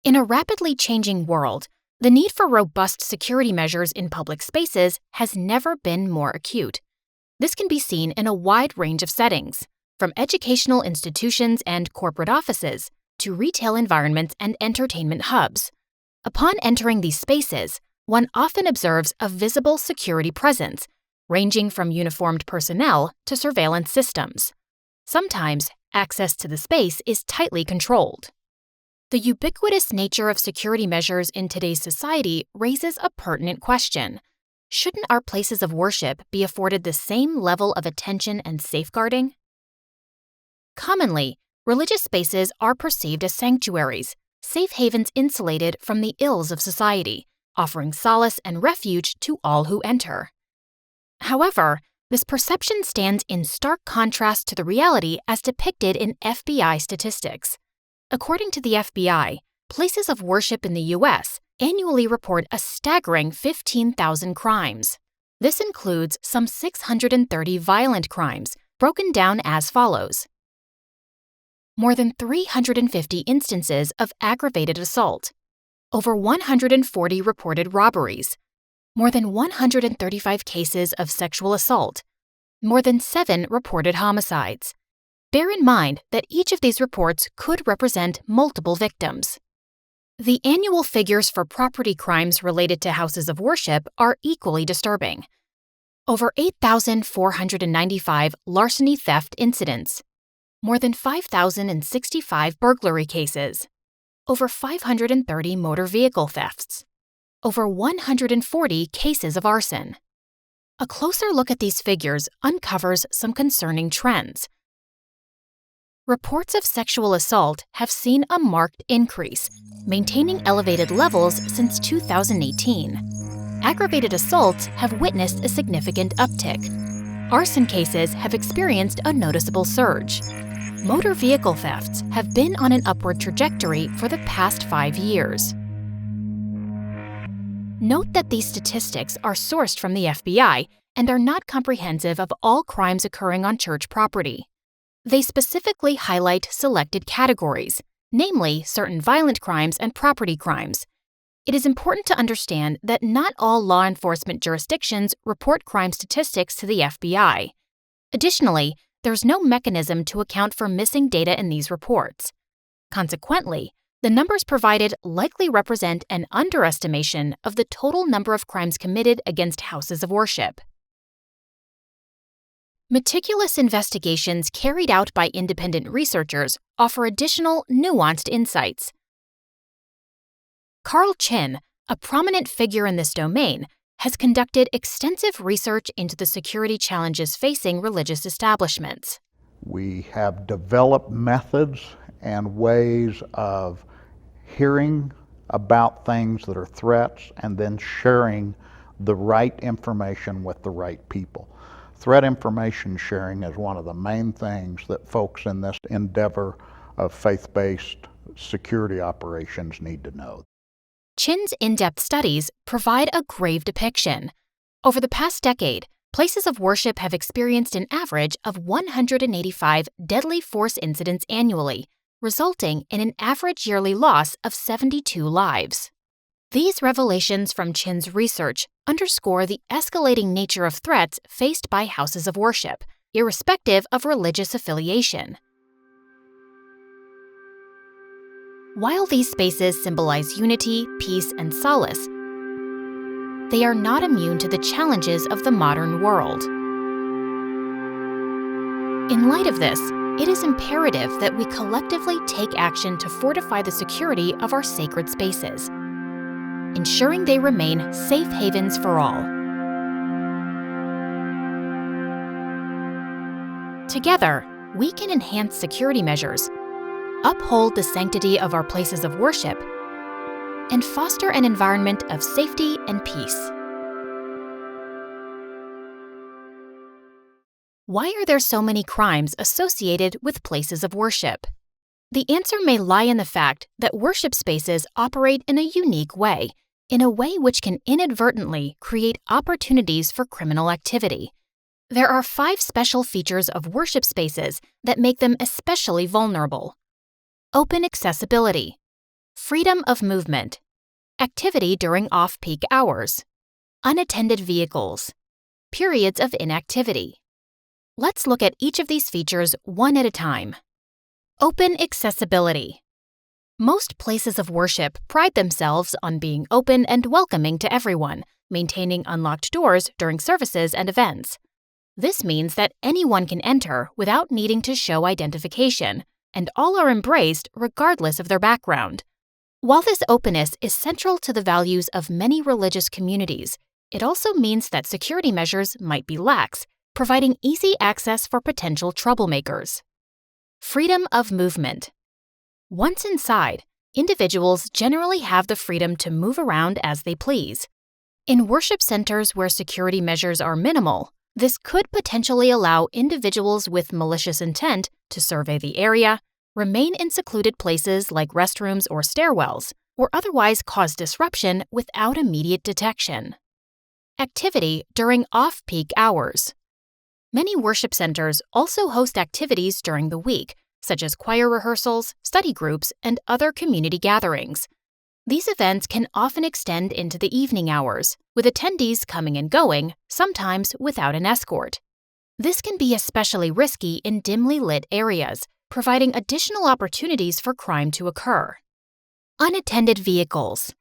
In a rapidly changing world, the need for robust security measures in public spaces has never been more acute. This can be seen in a wide range of settings, from educational institutions and corporate offices to retail environments and entertainment hubs. Upon entering these spaces, one often observes a visible security presence, ranging from uniformed personnel to surveillance systems. Sometimes, access to the space is tightly controlled. The ubiquitous nature of security measures in today's society raises a pertinent question. Shouldn't our places of worship be afforded the same level of attention and safeguarding? Commonly, religious spaces are perceived as sanctuaries, safe havens insulated from the ills of society, offering solace and refuge to all who enter. However, this perception stands in stark contrast to the reality as depicted in FBI statistics. According to the FBI, places of worship in the U.S. annually report a staggering 15,000 crimes. This includes some 630 violent crimes, broken down as follows. More than 350 instances of aggravated assault, over 140 reported robberies, more than 135 cases of sexual assault, more than 7 reported homicides. Bear in mind that each of these reports could represent multiple victims. The annual figures for property crimes related to houses of worship are equally disturbing. Over 8,495 larceny theft incidents, more than 5,065 burglary cases, over 530 motor vehicle thefts, over 140 cases of arson. A closer look at these figures uncovers some concerning trends. Reports of sexual assault have seen a marked increase, maintaining elevated levels since 2018. Aggravated assaults have witnessed a significant uptick. Arson cases have experienced a noticeable surge. Motor vehicle thefts have been on an upward trajectory for the past 5 years. Note that these statistics are sourced from the FBI and are not comprehensive of all crimes occurring on church property. They specifically highlight selected categories, namely certain violent crimes and property crimes. It is important to understand that not all law enforcement jurisdictions report crime statistics to the FBI. Additionally, there's no mechanism to account for missing data in these reports. Consequently, the numbers provided likely represent an underestimation of the total number of crimes committed against houses of worship. Meticulous investigations carried out by independent researchers offer additional, nuanced insights. Carl Chin, a prominent figure in this domain, has conducted extensive research into the security challenges facing religious establishments. We have developed methods and ways of hearing about things that are threats and then sharing the right information with the right people. Threat information sharing is one of the main things that folks in this endeavor of faith-based security operations need to know. Chin's in-depth studies provide a grave depiction. Over the past decade, places of worship have experienced an average of 185 deadly force incidents annually, resulting in an average yearly loss of 72 lives. These revelations from Chin's research underscore the escalating nature of threats faced by houses of worship, irrespective of religious affiliation. While these spaces symbolize unity, peace, and solace, they are not immune to the challenges of the modern world. In light of this, it is imperative that we collectively take action to fortify the security of our sacred spaces, ensuring they remain safe havens for all. Together, we can enhance security measures, uphold the sanctity of our places of worship, and foster an environment of safety and peace. Why are there so many crimes associated with places of worship? The answer may lie in the fact that worship spaces operate in a unique way, in a way which can inadvertently create opportunities for criminal activity. There are 5 special features of worship spaces that make them especially vulnerable. Open accessibility. freedom of movement, activity during off-peak hours, unattended vehicles, periods of inactivity. Let's look at each of these features one at a time. Open accessibility. Most places of worship pride themselves on being open and welcoming to everyone, maintaining unlocked doors during services and events. This means that anyone can enter without needing to show identification, and all are embraced regardless of their background. While this openness is central to the values of many religious communities, it also means that security measures might be lax, providing easy access for potential troublemakers. Freedom of movement. Once inside, individuals generally have the freedom to move around as they please. In worship centers where security measures are minimal, this could potentially allow individuals with malicious intent to survey the area, remain in secluded places like restrooms or stairwells, or otherwise cause disruption without immediate detection. Activity during off-peak hours. Many worship centers also host activities during the week, such as choir rehearsals, study groups, and other community gatherings. These events can often extend into the evening hours, with attendees coming and going, sometimes without an escort. This can be especially risky in dimly lit areas, providing additional opportunities for crime to occur. Unattended vehicles.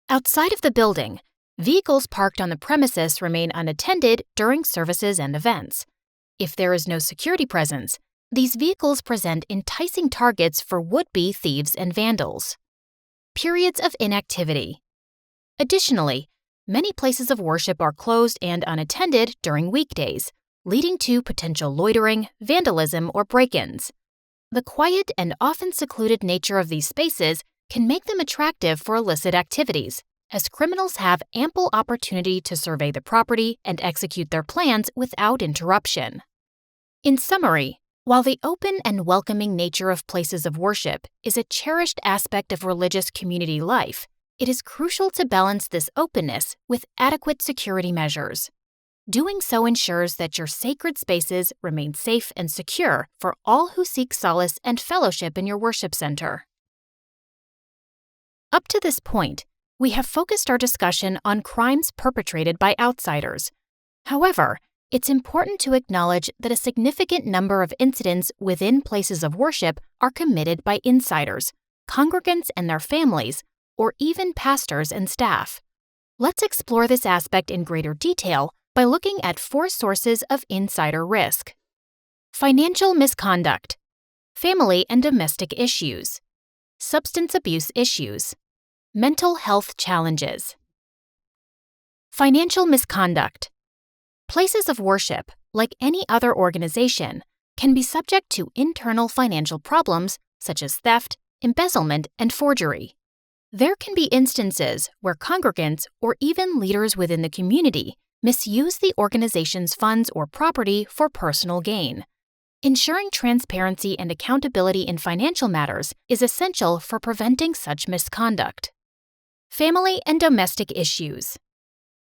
Outside of the building, vehicles parked on the premises remain unattended during services and events. If there is no security presence, these vehicles present enticing targets for would-be thieves and vandals. Periods of inactivity. Additionally, many places of worship are closed and unattended during weekdays, leading to potential loitering, vandalism, or break-ins. The quiet and often secluded nature of these spaces can make them attractive for illicit activities, as criminals have ample opportunity to survey the property and execute their plans without interruption. In summary, while the open and welcoming nature of places of worship is a cherished aspect of religious community life, it is crucial to balance this openness with adequate security measures. Doing so ensures that your sacred spaces remain safe and secure for all who seek solace and fellowship in your worship center. Up to this point, we have focused our discussion on crimes perpetrated by outsiders. However, it's important to acknowledge that a significant number of incidents within places of worship are committed by insiders, congregants and their families, or even pastors and staff. Let's explore this aspect in greater detail by looking at 4 sources of insider risk. Financial misconduct, family and domestic issues, substance abuse issues, mental health challenges. Financial misconduct. Places of worship, like any other organization, can be subject to internal financial problems such as theft, embezzlement, and forgery. There can be instances where congregants or even leaders within the community misuse the organization's funds or property for personal gain. Ensuring transparency and accountability in financial matters is essential for preventing such misconduct. Family and domestic issues.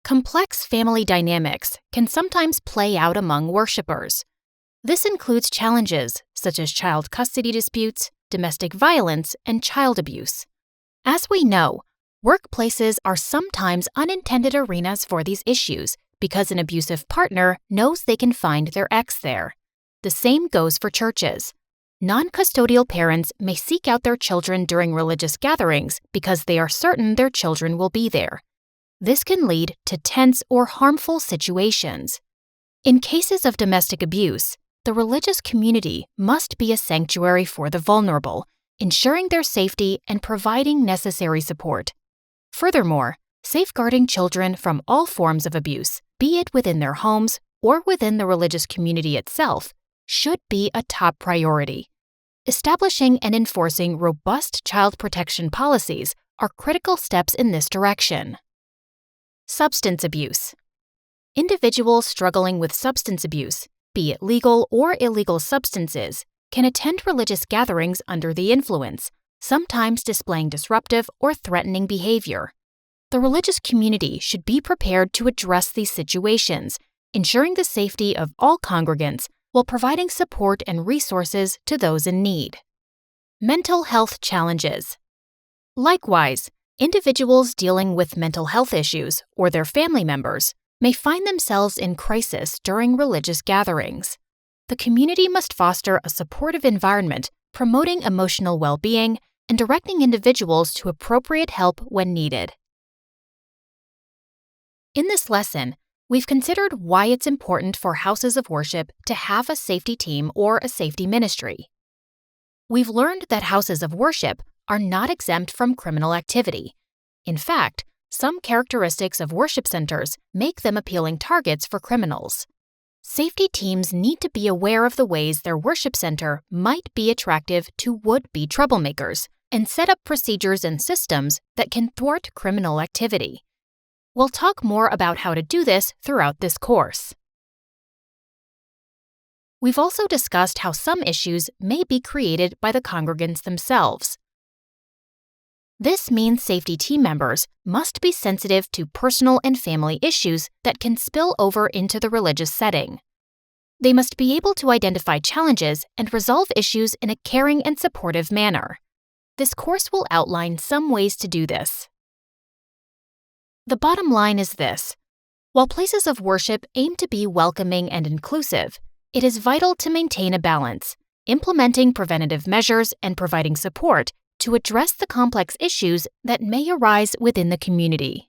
Complex family dynamics can sometimes play out among worshipers. This includes challenges such as child custody disputes, domestic violence, and child abuse. As we know, workplaces are sometimes unintended arenas for these issues because an abusive partner knows they can find their ex there. The same goes for churches. Non-custodial parents may seek out their children during religious gatherings because they are certain their children will be there. This can lead to tense or harmful situations. In cases of domestic abuse, the religious community must be a sanctuary for the vulnerable, ensuring their safety and providing necessary support. Furthermore, safeguarding children from all forms of abuse, be it within their homes or within the religious community itself, should be a top priority. Establishing and enforcing robust child protection policies are critical steps in this direction. Substance abuse. Individuals struggling with substance abuse, be it legal or illegal substances, can attend religious gatherings under the influence, sometimes displaying disruptive or threatening behavior. The religious community should be prepared to address these situations, ensuring the safety of all congregants while providing support and resources to those in need. Mental health challenges. Likewise, individuals dealing with mental health issues or their family members may find themselves in crisis during religious gatherings. The community must foster a supportive environment, promoting emotional well-being and directing individuals to appropriate help when needed. In this lesson, we've considered why it's important for houses of worship to have a safety team or a safety ministry. We've learned that houses of worship are not exempt from criminal activity. In fact, some characteristics of worship centers make them appealing targets for criminals. Safety teams need to be aware of the ways their worship center might be attractive to would-be troublemakers and set up procedures and systems that can thwart criminal activity. We'll talk more about how to do this throughout this course. We've also discussed how some issues may be created by the congregants themselves. This means safety team members must be sensitive to personal and family issues that can spill over into the religious setting. They must be able to identify challenges and resolve issues in a caring and supportive manner. This course will outline some ways to do this. The bottom line is this: while places of worship aim to be welcoming and inclusive, it is vital to maintain a balance, implementing preventative measures and providing support to address the complex issues that may arise within the community.